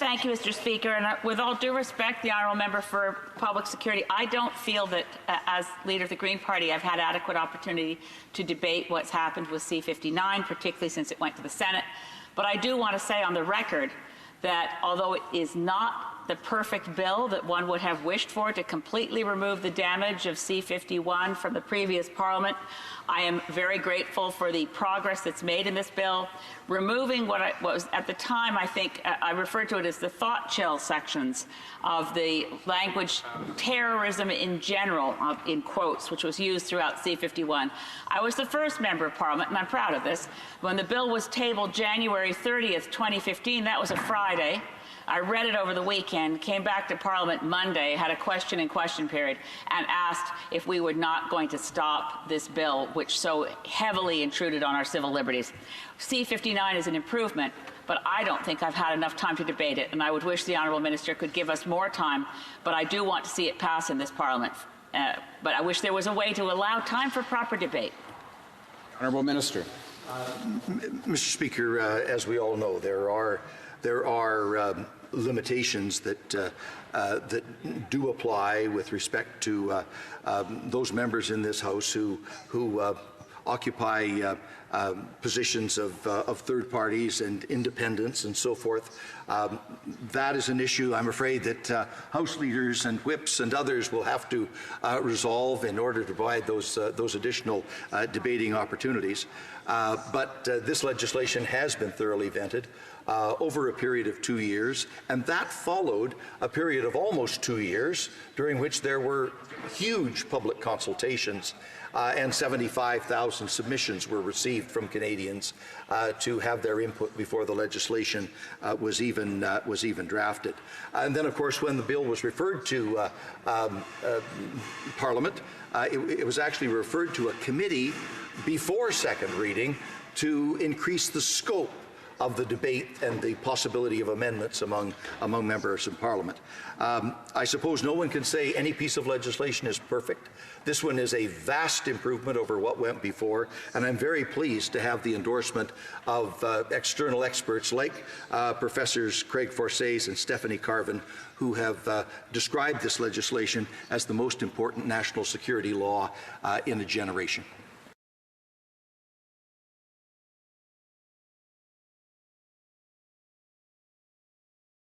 Thank you, Mr. Speaker. And with all due respect, the honourable member for Public Security, I don't feel that, as leader of the Green Party, I've had adequate opportunity to debate what's happened with C-59, particularly since it went to the Senate. But I do want to say on the record that although it is not the perfect bill that one would have wished for to completely remove the damage of C-51 from the previous Parliament, I am very grateful for the progress that's made in this bill, removing what was at the time, I think, I referred to it as the thought chill sections of the language terrorism in general, in quotes, which was used throughout C-51. I was the first member of Parliament, and I'm proud of this, when the bill was tabled January 30th, 2015, that was a Friday. I read it over the weekend, came back to Parliament Monday, had a question and question period, and asked if we were not going to stop this bill, which so heavily intruded on our civil liberties. C-59 is an improvement, but I don't think I've had enough time to debate it, and I would wish the Honourable Minister could give us more time, but I do want to see it pass in this Parliament. But I wish there was a way to allow time for proper debate. Honourable Minister. Mr. Speaker, as we all know, there are limitations that do apply with respect to those members in this House who occupy positions of third parties and independents and so forth. That is an issue, I'm afraid, that House leaders and whips and others will have to resolve in order to provide those additional debating opportunities. But this legislation has been thoroughly vetted over a period of 2 years, and that followed a period of almost 2 years during which there were huge public consultations and 75,000 submissions were received from Canadians to have their input before the legislation was even drafted. And then, of course, when the bill was referred to Parliament, it was actually referred to a committee before second reading to increase the scope of the debate and the possibility of amendments among members in Parliament. I suppose no one can say any piece of legislation is perfect. This one is a vast improvement over what went before, and I'm very pleased to have the endorsement of external experts like Professors Craig Forsays and Stephanie Carvin, who have described this legislation as the most important national security law in a generation.